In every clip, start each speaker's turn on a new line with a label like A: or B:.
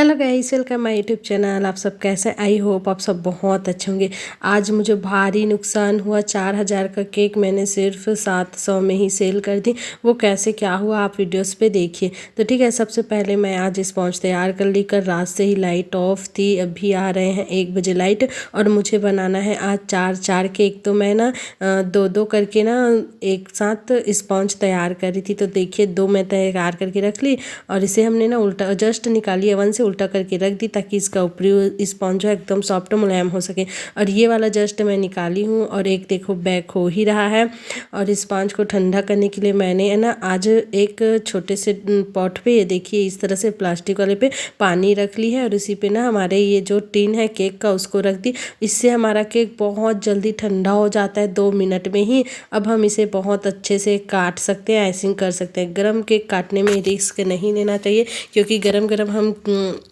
A: Hello guys, welcome my YouTube channel. आप सब कैसे? आई होप आप सब बहुत अच्छे होंगे। आज मुझे भारी नुकसान हुआ। 4000 का केक मैंने सिर्फ 700 में ही सेल कर दी। वो कैसे क्या हुआ आप वीडियोस पे देखिए। तो ठीक है, सबसे पहले मैं आज स्पॉन्ज तैयार कर ली कर। रात से ही लाइट ऑफ थी, अभी आ रहे हैं 1 बजे लाइट। और मुझे बनाना है आज 4 केक। तो मैं ना 2 करके ना एक साथ स्पॉन्ज तैयार कर रही थी। तो देखिए 2 मैं तैयार करके रख ली और इसे हमने ना उल्टा जस्ट निकाली ओवन से, उल्टा करके रख दी ताकि इसका ऊपरी स्पॉन्ज है एकदम सॉफ्ट मुलायम हो सके। और ये वाला जस्ट मैं निकाली हूँ और एक देखो बैक हो ही रहा है। और स्पॉन्ज को ठंडा करने के लिए मैंने है ना आज एक छोटे से पॉट पे, ये देखिए इस तरह से प्लास्टिक वाले पे पानी रख ली है और उसी पे ना हमारे ये जो टिन है केक का उसको रख दी। इससे हमारा केक बहुत जल्दी ठंडा हो जाता है 2 मिनट में ही। अब हम इसे बहुत अच्छे से काट सकते हैं, आइसिंग कर सकते हैं। गरम केक काटने में रिस्क नहीं लेना चाहिए क्योंकि गरम गरम हम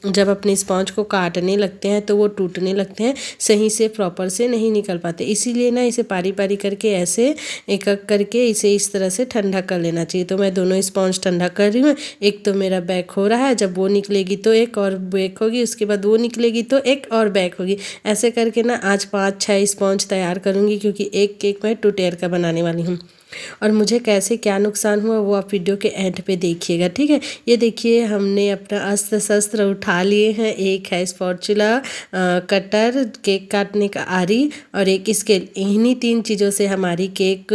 A: जब अपने स्पॉन्ज को काटने लगते हैं तो वो टूटने लगते हैं, सही से प्रॉपर से नहीं निकल पाते। इसीलिए ना इसे पारी पारी करके ऐसे एक एक करके इसे इस तरह से ठंडा कर लेना चाहिए। तो मैं दोनों स्पॉन्ज ठंडा कर रही हूँ। एक तो मेरा बैक हो रहा है, जब वो निकलेगी तो एक और बैक होगी, उसके बाद वो निकलेगी तो एक और बैक होगी। ऐसे करके ना आज 5-6 स्पॉन्ज तैयार करूँगी क्योंकि एक केक मैं 2 टेयर का बनाने वाली हूँ। और मुझे कैसे क्या नुकसान हुआ वो आप वीडियो के एंड पे देखिएगा, ठीक है। ये देखिए हमने अपना अस्त्र शस्त्र उठा लिए हैं। एक है स्पैचुला, कटर, केक काटने का आरी और एक स्केल। इन्हीं 3 चीज़ों से हमारी केक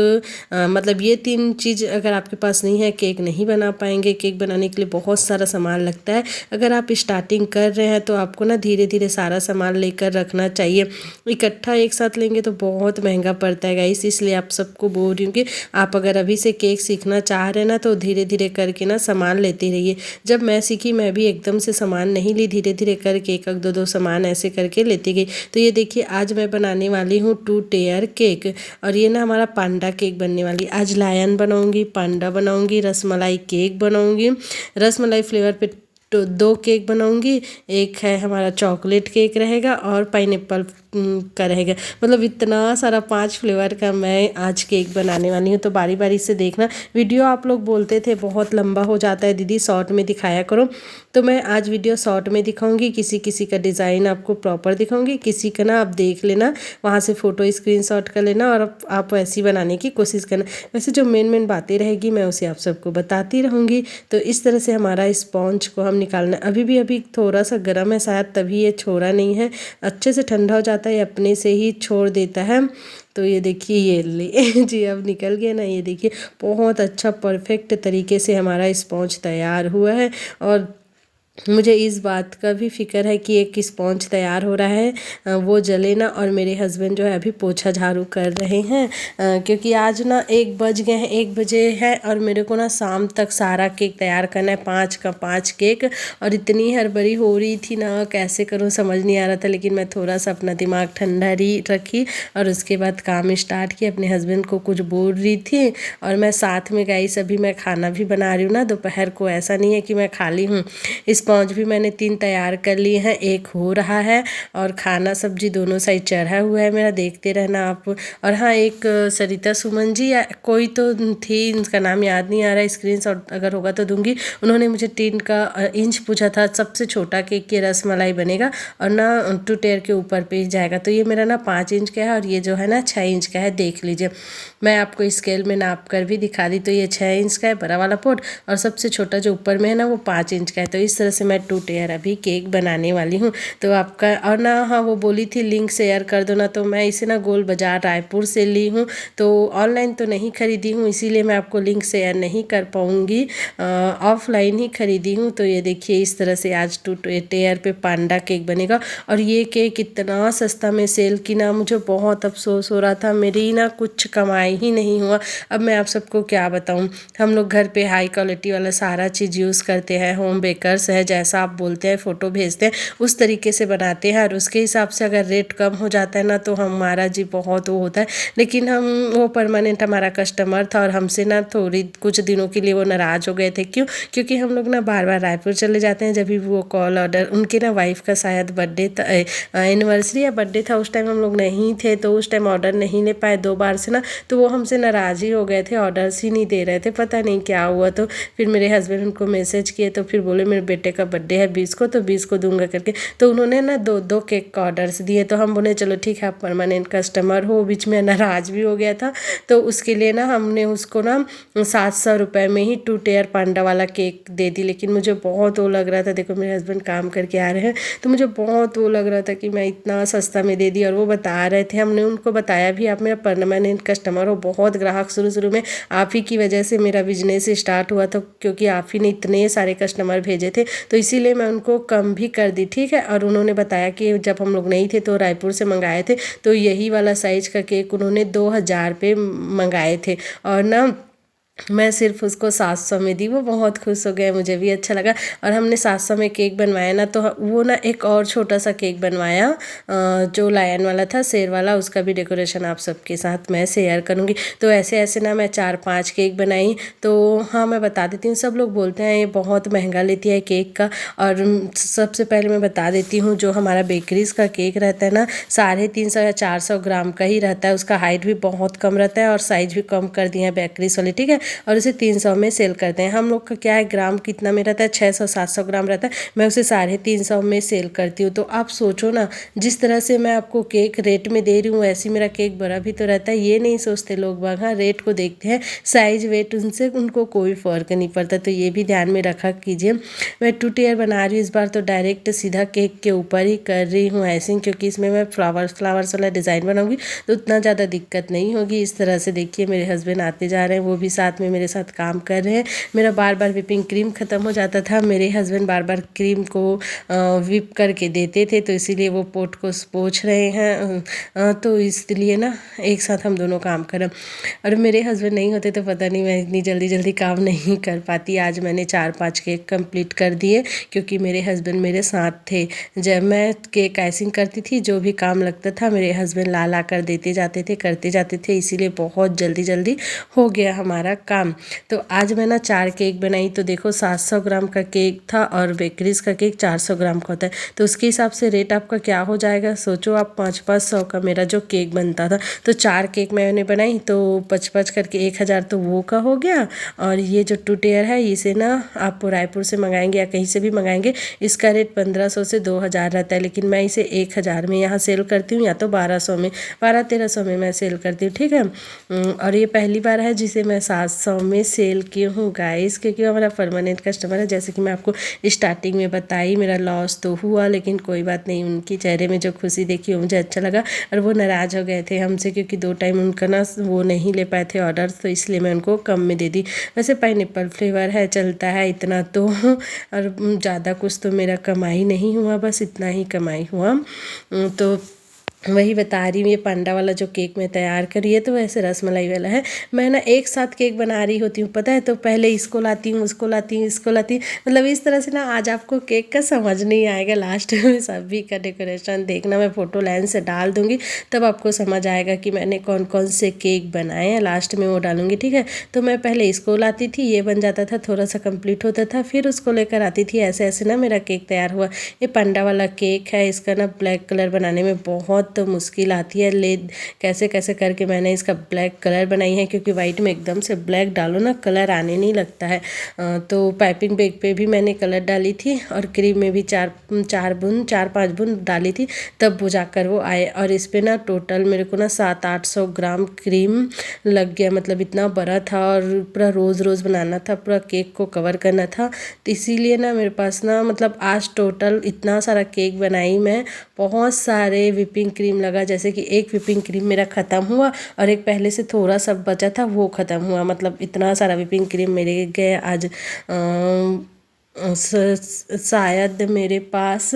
A: मतलब ये 3 चीज़ अगर आपके पास नहीं है केक नहीं बना पाएंगे। केक बनाने के लिए बहुत सारा सामान लगता है। अगर आप स्टार्टिंग कर रहे हैं तो आपको ना धीरे धीरे सारा सामान लेकर रखना चाहिए। इकट्ठा एक साथ लेंगे तो बहुत महंगा पड़ता है गाइस। इसलिए आप सबको बोल रही हूँ कि आप अगर अभी से केक सीखना चाह रहे हैं ना तो धीरे धीरे करके ना सामान लेते रहिए। जब मैं सीखी मैं भी एकदम से सामान नहीं ली, धीरे धीरे करके एक 2 सामान ऐसे करके लेती गई। तो ये देखिए आज मैं बनाने वाली हूँ 2 टेयर केक और ये ना हमारा पांडा केक बनने वाली। आज लायन बनाऊंगी, पांडा बनाऊंगी, रसमलाई केक बनाऊंगी। रसमलाई फ्लेवर पे तो 2 केक बनाऊंगी। एक है हमारा चॉकलेट केक रहेगा और पाइनएप्पल का रहेगा। मतलब इतना सारा 5 फ्लेवर का मैं आज केक बनाने वाली हूँ। तो बारी बारी से देखना। वीडियो आप लोग बोलते थे बहुत लंबा हो जाता है दीदी, शॉर्ट में दिखाया करो। तो मैं आज वीडियो शॉर्ट में दिखाऊंगी। किसी किसी का डिज़ाइन आपको प्रॉपर दिखाऊंगी, किसी का ना आप देख लेना, वहाँ से फ़ोटो स्क्रीनशॉट कर लेना और आप ऐसी बनाने की कोशिश करना। वैसे जो मेन बातें रहेगी मैं उसे आप सबको बताती रहूँगी। तो इस तरह से हमारा स्पॉन्ज को हम निकालना। अभी थोड़ा सा गर्म है शायद तभी ये छोड़ा नहीं है। अच्छे से ठंडा हो जाता है, अपने से ही छोड़ देता है। तो ये देखिए ये ले जी अब निकल गया ना। ये देखिए बहुत अच्छा परफेक्ट तरीके से हमारा स्पॉन्ज तैयार हुआ है। और मुझे इस बात का भी फिक्र है कि एक स्पॉन्ज तैयार हो रहा है वो जले ना। और मेरे हस्बैंड जो है अभी पोछा झाड़ू कर रहे हैं क्योंकि आज ना 1 बज गए हैं, 1 बजे है और मेरे को ना शाम तक सारा केक तैयार करना है, 5 का 5 केक। और इतनी हड़बड़ी हो रही थी ना, कैसे करूँ समझ नहीं आ रहा था। लेकिन मैं थोड़ा सा अपना दिमाग ठंडा रखी और उसके बाद काम स्टार्ट किया। अपने हस्बैंड को कुछ बोल रही थी और मैं साथ में गाइस अभी मैं खाना भी बना रही हूँ ना दोपहर को। ऐसा नहीं है कि मैं खाली हूँ। स्पॉन्ज भी मैंने 3 तैयार कर लिए हैं, एक हो रहा है और खाना सब्जी दोनों साइड चढ़ा हुआ है मेरा, देखते रहना आप। और हाँ, एक सरिता सुमन जी या कोई तो थी, उनका नाम याद नहीं आ रहा, स्क्रीनशॉट अगर होगा तो दूंगी। उन्होंने मुझे 3 का इंच पूछा था। सबसे छोटा केक की रसमलाई बनेगा और ना 2 टेयर के ऊपर पे जाएगा। तो ये मेरा ना 5 इंच का है और ये जो है ना 6 इंच का है। देख लीजिए मैं आपको स्केल में नाप कर भी दिखा दी। तो ये 6 इंच का है बड़ा वाला पोट और सबसे छोटा जो ऊपर में है ना वो 5 इंच का है। तो इस तरह से मैं 2 टेयर अभी केक बनाने वाली हूँ। तो आपका और ना हाँ वो बोली थी लिंक शेयर कर दो ना, तो मैं इसे ना गोल बाजार रायपुर से ली हूँ। तो ऑनलाइन तो नहीं खरीदी हूँ, इसीलिए मैं आपको लिंक शेयर नहीं कर पाऊँगी, ऑफलाइन ही खरीदी हूँ। तो ये देखिए इस तरह से आज 2 टेयर पे पांडा केक बनेगा। और ये केक इतना सस्ता में सेल की ना मुझे बहुत अफसोस हो रहा था। मेरी ना कुछ कमाई ही नहीं हुआ। अब मैं आप सबको क्या बताऊँ, हम लोग घर पे हाई क्वालिटी वाला सारा चीज़ यूज़ करते हैं। होम बेकर्स है, जैसा आप बोलते हैं फ़ोटो भेजते हैं उस तरीके से बनाते हैं और उसके हिसाब से अगर रेट कम हो जाता है ना तो हमारा जी बहुत वो होता है। लेकिन हम वो परमानेंट हमारा कस्टमर था और हमसे ना थोड़ी कुछ दिनों के लिए वो नाराज़ हो गए थे। क्यों? क्योंकि हम लोग ना बार बार रायपुर चले जाते हैं। जब भी वो कॉल ऑर्डर, उनके ना वाइफ का शायद बर्थडे था, एनिवर्सरी या बर्थडे था, उस टाइम हम लोग नहीं थे तो उस टाइम ऑर्डर नहीं ले पाए 2 बार से ना। तो वो हमसे नाराज़ ही हो गए थे, ऑर्डर्स ही नहीं दे रहे थे, पता नहीं क्या हुआ। तो फिर मेरे हस्बैंड उनको मैसेज किए तो फिर बोले मेरे बेटे का बर्थडे है 20 को, तो 20 को दूंगा करके। तो उन्होंने ना 2-2 केक का ऑर्डर्स दिए। तो हम बोले चलो ठीक है, आप परमानेंट कस्टमर हो। बीच में नाराज़ भी हो गया था, तो उसके लिए ना हमने उसको ना 700 रुपये में ही 2 टेयर पांडा वाला केक दे दी। लेकिन मुझे बहुत वो लग रहा था, देखो मेरे हस्बैंड काम करके आ रहे हैं, तो मुझे बहुत वो लग रहा था कि मैं इतना सस्ता में दे दी। और वो बता रहे थे, हमने उनको बताया भी आप मेरा परमानेंट कस्टमर हो, बहुत ग्राहक शुरू शुरू में आप ही की वजह से मेरा बिजनेस स्टार्ट हुआ था, क्योंकि आप ही ने इतने सारे कस्टमर भेजे थे, तो इसीलिए मैं उनको कम भी कर दी, ठीक है। और उन्होंने बताया कि जब हम लोग नहीं थे तो रायपुर से मंगाए थे, तो यही वाला साइज का केक उन्होंने 2000 पे मंगाए थे। और ना मैं सिर्फ उसको 700 में दी, वो बहुत खुश हो गए, मुझे भी अच्छा लगा। और हमने 700 में केक बनवाया ना, तो वो ना एक और छोटा सा केक बनवाया जो लायन वाला था, शेर वाला, उसका भी डेकोरेशन आप सबके साथ मैं शेयर करूँगी। तो ऐसे ऐसे ना मैं 4-5 केक बनाई। तो हाँ, मैं बता देती हूँ, सब लोग बोलते हैं ये बहुत महंगा लेती है केक का। और सबसे पहले मैं बता देती हूँ, जो हमारा बेकरीज का केक रहता है ना, 350 या 400 ग्राम का ही रहता है। उसका हाइट भी बहुत कम रहता है और साइज़ भी कम कर दिए हैं बेकरीज वाले, ठीक है। और उसे 300 में सेल करते हैं। हम लोग का क्या है, ग्राम कितना में रहता है, 600-700 ग्राम रहता है, मैं उसे 350 में सेल करती हूँ। तो आप सोचो ना, जिस तरह से मैं आपको केक रेट में दे रही हूँ, वैसे मेरा केक बड़ा भी तो रहता है। ये नहीं सोचते लोग बाग, हाँ रेट को देखते हैं, साइज वेट उनसे उनको कोई फ़र्क नहीं पड़ता। तो ये भी ध्यान में रखा कीजिए। मैं 2 टेयर बना रही हूँ इस बार, तो डायरेक्ट सीधा केक के ऊपर ही कर रही हूँ ऐसे, क्योंकि इसमें मैं फ्लावर्स वाला डिज़ाइन बनाऊंगी, तो उतना ज़्यादा दिक्कत नहीं होगी। इस तरह से देखिए मेरे हस्बैंड आते जा रहे हैं, वो भी साथ में मेरे साथ काम कर रहे हैं। मेरा बार बार विपिंग क्रीम ख़त्म हो जाता था, मेरे हस्बैंड बार बार क्रीम को विप करके देते थे, तो इसीलिए वो पोट को पोंछ रहे हैं। तो इसलिए ना एक साथ हम दोनों काम करें। और मेरे हस्बैंड नहीं होते तो पता नहीं मैं इतनी जल्दी जल्दी काम नहीं कर पाती। आज मैंने 4-5 केक कंप्लीट कर दिए, क्योंकि मेरे हस्बैंड मेरे साथ थे। जब मैं केक आइसिंग करती थी, जो भी काम लगता था मेरे हस्बैंड ला कर देते जाते थे, करते जाते थे, इसीलिए बहुत जल्दी जल्दी हो गया हमारा काम। तो आज मैं ना 4 केक बनाई। तो देखो 700 ग्राम का केक था और बेकरीज का केक 400 ग्राम का होता है, तो उसके हिसाब से रेट आपका क्या हो जाएगा। सोचो आप, 500 का मेरा जो केक बनता था, तो 4 केक मैंने बनाई, तो 5 करके 1000 तो वो का हो गया। और ये जो 2 टेयर है, इसे ना आप रायपुर से मंगाएंगे या कहीं से भी मंगाएंगे, इसका रेट 1500 से 2000 रहता है। लेकिन मैं इसे 1000 में यहाँ सेल करती हूँ, या तो 1200 में, 1200-1300 में मैं सेल करती हूँ, ठीक है। और ये पहली बार है जिसे मैं 700 में सेल की हूँ गाइस, क्योंकि वो मेरा परमानेंट कस्टमर है। जैसे कि मैं आपको स्टार्टिंग में बताई, मेरा लॉस तो हुआ, लेकिन कोई बात नहीं, उनकी चेहरे में जो खुशी देखी मुझे अच्छा लगा। और वो नाराज़ हो गए थे हमसे, क्योंकि 2 टाइम उनका ना वो नहीं ले पाए थे ऑर्डर, तो इसलिए मैं उनको कम में दे दी। वैसे पाइनएप्पल फ्लेवर है, चलता है इतना तो, और ज़्यादा कुछ तो मेरा कमाई नहीं हुआ, बस इतना ही कमाई हुआ। तो वही बता रही हूँ, ये पांडा वाला जो केक मैं तैयार करी है, तो वैसे रसमलाई वाला है। मैं ना एक साथ केक बना रही होती हूँ, पता है, तो पहले इसको लाती हूँ, उसको लाती हूँ, इसको लाती हूँ, मतलब इस तरह से ना आज आपको केक का समझ नहीं आएगा। लास्ट में सभी का डेकोरेशन देखना, मैं फ़ोटो लाइन से डाल दूँगी, तब आपको समझ आएगा कि मैंने कौन कौन से केक बनाए हैं, लास्ट में वो डालूँगी, ठीक है। तो मैं पहले इसको लाती थी, ये बन जाता था, थोड़ा सा कंप्लीट होता था, फिर उसको लेकर आती थी, ऐसे ऐसे ना मेरा केक तैयार हुआ। ये पांडा वाला केक है, इसका ना ब्लैक कलर बनाने में बहुत तो मुश्किल आती है। ले कैसे कैसे करके मैंने इसका ब्लैक कलर बनाई है, क्योंकि वाइट में एकदम से ब्लैक डालो ना, कलर आने नहीं लगता है। तो पाइपिंग बैग पे भी मैंने कलर डाली थी, और क्रीम में भी 4-5 बूंद डाली थी, तब वो जाकर वो आए। और इस पर ना टोटल मेरे को ना 700-800 ग्राम क्रीम लग गया, मतलब इतना बड़ा था, और पूरा रोज़ रोज़ बनाना था, पूरा केक को कवर करना था। तो इसीलिए ना मेरे पास ना, मतलब आज टोटल इतना सारा केक बनाई मैं, बहुत सारे विपिंग क्रीम लगा। जैसे कि एक विपिंग क्रीम मेरा ख़त्म हुआ, और एक पहले से थोड़ा सा बचा था वो ख़त्म हुआ, मतलब इतना सारा विपिंग क्रीम मेरे गए आज। शायद मेरे पास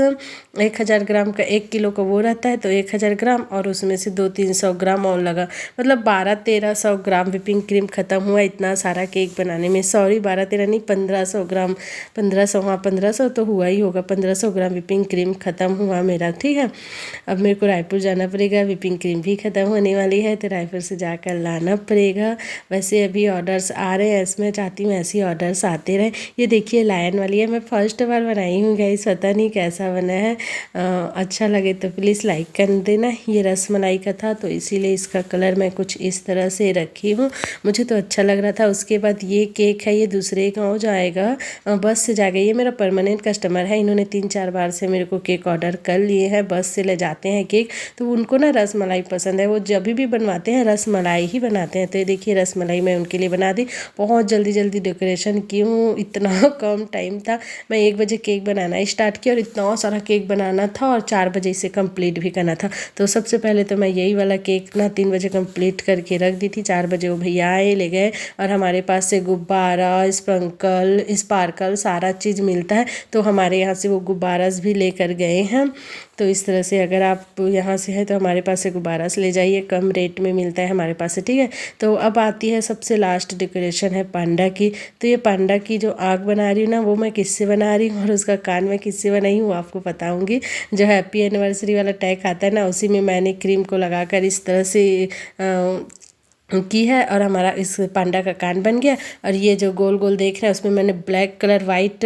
A: 1000 ग्राम का 1 किलो का वो रहता है, तो 1000 ग्राम, और उसमें से 200-300 ग्राम और लगा, मतलब 1200-1300 ग्राम विपिंग क्रीम ख़त्म हुआ इतना सारा केक बनाने में। सॉरी, 1200-1300 नहीं, 1500 ग्राम, 1500, हाँ 1500 तो हुआ ही होगा, 1500 ग्राम विपिंग क्रीम ख़त्म हुआ मेरा, ठीक है। अब मेरे को रायपुर जाना पड़ेगा, विपिंग क्रीम भी ख़त्म होने वाली है, तो रायपुर से जाकर लाना पड़ेगा। वैसे अभी ऑर्डर्स आ रहे हैं, इसमें चाहती हूँ ऐसे ही ऑर्डर्स आते रहे। ये देखिए लायन वाली है। मैं फर्स्ट बार बनाई हूँ गाइस, पता नहीं कैसा बना है। अच्छा लगे तो प्लीज़ लाइक कर देना। ये रसमलाई का था तो इसीलिए इसका कलर मैं कुछ इस तरह से रखी हूँ, मुझे तो अच्छा लग रहा था। उसके बाद ये केक है, ये दूसरे गाँव जाएगा, बस से जाएगा। ये मेरा परमानेंट कस्टमर है, इन्होंने 3-4 बार से मेरे को केक ऑर्डर कर लिए हैं, बस से ले जाते हैं केक। तो उनको ना रसमलाई पसंद है, वो जब भी बनवाते हैं रसमलाई ही बनाते हैं। तो ये देखिए रसमलाई मैं उनके लिए बना दी। बहुत जल्दी जल्दी डेकोरेशन की हूँ, इतना कम टाइम था। मैं 1 बजे केक बनाना स्टार्ट किया और इतना सारा केक बनाना था और 4 बजे इसे कंप्लीट भी करना था। तो सबसे पहले तो मैं यही वाला केक ना 3 बजे कंप्लीट करके रख दी थी। 4 बजे वो भैया आए, ले गए और हमारे पास से गुब्बारा, स्पार्कल सारा चीज़ मिलता है, तो हमारे यहाँ से वो गुब्बारास भी लेकर गए हैं। तो इस तरह से अगर आप यहाँ से हैं तो हमारे पास से गुब्बारा से ले जाइए, कम रेट में मिलता है हमारे पास से, ठीक है। तो अब आती है सबसे लास्ट डेकोरेशन है पांडा की। तो ये पांडा की जो आँख बना रही हूँ ना, वो मैं किससे बना रही हूँ और उसका कान मैं किससे बनाई हूँ वो आपको बताऊँगी। जो हैप्पी एनिवर्सरी वाला टैग आता है ना, उसी में मैंने क्रीम को लगाकर इस तरह से की है और हमारा इस पांडा का कान बन गया। और ये जो गोल गोल देख रहे हैं उसमें मैंने ब्लैक कलर वाइट,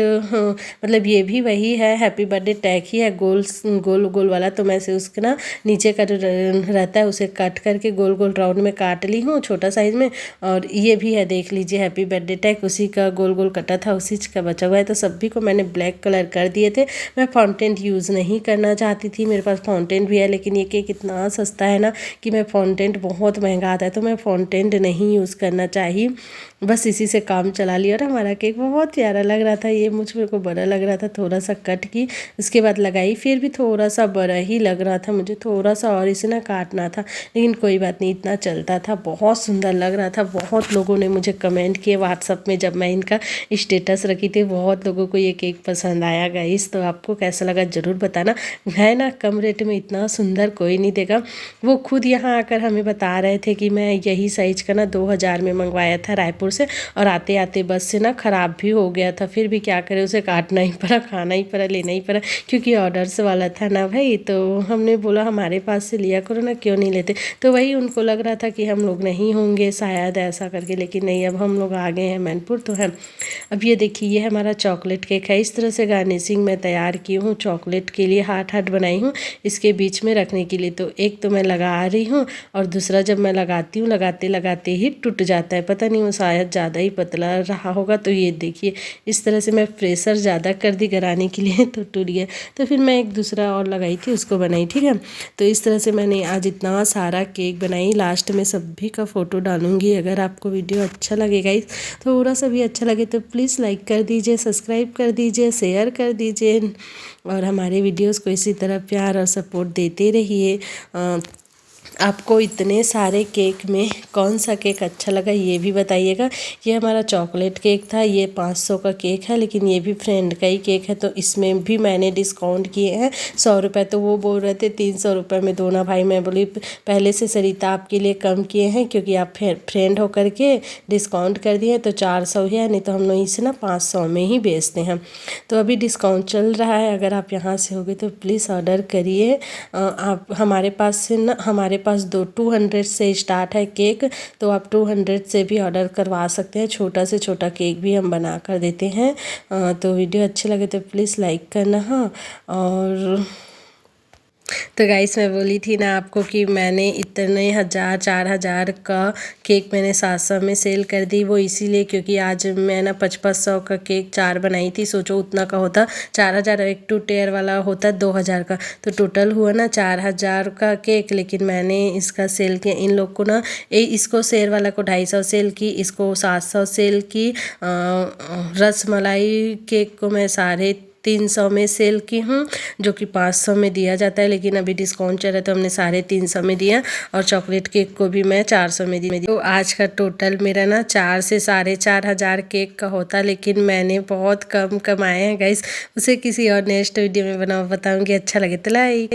A: मतलब ये भी वही है, हैप्पी बर्थडे टैग ही है, गोल गोल वाला। तो मैं से उसके ना नीचे का जो रहता है उसे कट करके गोल गोल राउंड में काट ली हूँ छोटा साइज में। और ये भी है, देख लीजिए हैप्पी बर्थडे टैग, उसी का गोल गोल कटा था, उसी का बचा हुआ है। तो सभी को मैंने ब्लैक कलर कर दिए थे। मैं फाउंटेन यूज़ नहीं करना चाहती थी, मेरे पास फाउंटेन भी है, लेकिन ये केक इतना सस्ता है ना कि मैं फाउंटेन बहुत महंगा आता है, तो मैं फाउंटेन नहीं यूज़ करना चाहिए, बस इसी से काम चला लिया। और हमारा केक बहुत प्यारा लग रहा था, ये मेरे को बड़ा लग रहा था, थोड़ा सा कट की उसके बाद लगाई, फिर भी थोड़ा सा बड़ा ही लग रहा था मुझे, थोड़ा सा और इसे ना काटना था, लेकिन कोई बात नहीं, इतना चलता था। बहुत सुंदर लग रहा था। बहुत लोगों ने मुझे कमेंट किए व्हाट्सअप में, जब मैं इनका स्टेटस रखी थी, बहुत लोगों को ये केक पसंद आया गाइस। तो आपको कैसा लगा ज़रूर बताना। है ना, कम रेट में इतना सुंदर कोई नहीं देगा। वो खुद यहाँ आकर हमें बता रहे थे कि मैं यही साइज का ना 2000 में मंगवाया था रायपुर से, और आते आते बस से ना ख़राब भी हो गया था। फिर भी क्या करें, उसे काटना ही पड़ा, खाना ही पड़ा, लेना ही पड़ा, क्योंकि ऑर्डर्स वाला था ना भाई। तो हमने बोला हमारे पास से लिया करो ना, क्यों नहीं लेते। तो वही उनको लग रहा था कि हम लोग नहीं होंगे शायद ऐसा करके, लेकिन नहीं, अब हम लोग आ गए हैं मैनपुर तो है। अब ये देखिए, ये हमारा चॉकलेट केक है। इस तरह से गार्निशिंग मैं तैयार की हूँ, चॉकलेट के लिए हार्ट हार्ट बनाई हूँ इसके बीच में रखने के लिए। तो एक तो मैं लगा रही हूँ और दूसरा जब मैं लगाती हूँ लगाते लगाते ही टूट जाता है, पता नहीं वो शायद ज़्यादा ही पतला रहा होगा। तो ये देखिए, इस तरह से मैं प्रेशर ज़्यादा कर दी कराने के लिए तो टूट गया। तो फिर मैं एक दूसरा और लगाई थी, उसको बनाई, ठीक है। तो इस तरह से मैंने आज इतना सारा केक बनाई। लास्ट में सभी का फ़ोटो डालूंगी। अगर आपको वीडियो अच्छा लगेगा, थोड़ा सा भी अच्छा लगे तो प्लीज़ लाइक कर दीजिए, सब्सक्राइब कर दीजिए, शेयर कर दीजिए और हमारे वीडियोस को इसी तरह प्यार और सपोर्ट देते रहिए। आपको इतने सारे केक में कौन सा केक अच्छा लगा ये भी बताइएगा। ये हमारा चॉकलेट केक था, ये 500 का केक है, लेकिन ये भी फ्रेंड का ही केक है, तो इसमें भी मैंने डिस्काउंट किए हैं 100 रुपये। तो वो बोल रहे थे 300 रुपये में दो ना भाई। मैं बोली पहले से सरिता आपके लिए कम किए हैं, क्योंकि आप फ्रेंड होकर के डिस्काउंट कर दिए, तो 400 ही है, नहीं तो हम लोग इसे ना 500 में ही बेचते हैं। तो अभी डिस्काउंट चल रहा है, अगर आप यहाँ से होगे तो प्लीज़ ऑर्डर करिए। आप हमारे पास से ना, हमारे पास 200 से स्टार्ट है केक, तो आप 200 से भी ऑर्डर करवा सकते हैं। छोटा से छोटा केक भी हम बना कर देते हैं। तो वीडियो अच्छे लगे तो प्लीज़ लाइक करना। हाँ, और तो गाइस मैं बोली थी ना आपको कि मैंने इतने 4,000 का केक मैंने 700 में सेल कर दी। वो इसीलिए क्योंकि आज मैं ना 500 का केक 4 बनाई थी। सोचो उतना का होता 4,000, एक 2 टेयर वाला होता 2,000 का, तो टोटल हुआ ना 4,000 का केक। लेकिन मैंने इसका सेल किया इन लोग को ना, इसको शेर वाला को 250 सेल की, इसको 700 सेल की। रसमलाई केक को मैं 350 में सेल की हूँ, जो कि 500 में दिया जाता है, लेकिन अभी डिस्काउंट चल रहा है तो हमने 350 में दिया। और चॉकलेट केक को भी मैं 400 में दी। तो आज का टोटल मेरा ना 4 से 4,500 केक का होता, लेकिन मैंने बहुत कम कमाए हैं गाइस। उसे किसी और नेक्स्ट वीडियो में बताऊँगी। अच्छा लगे तो लाइक।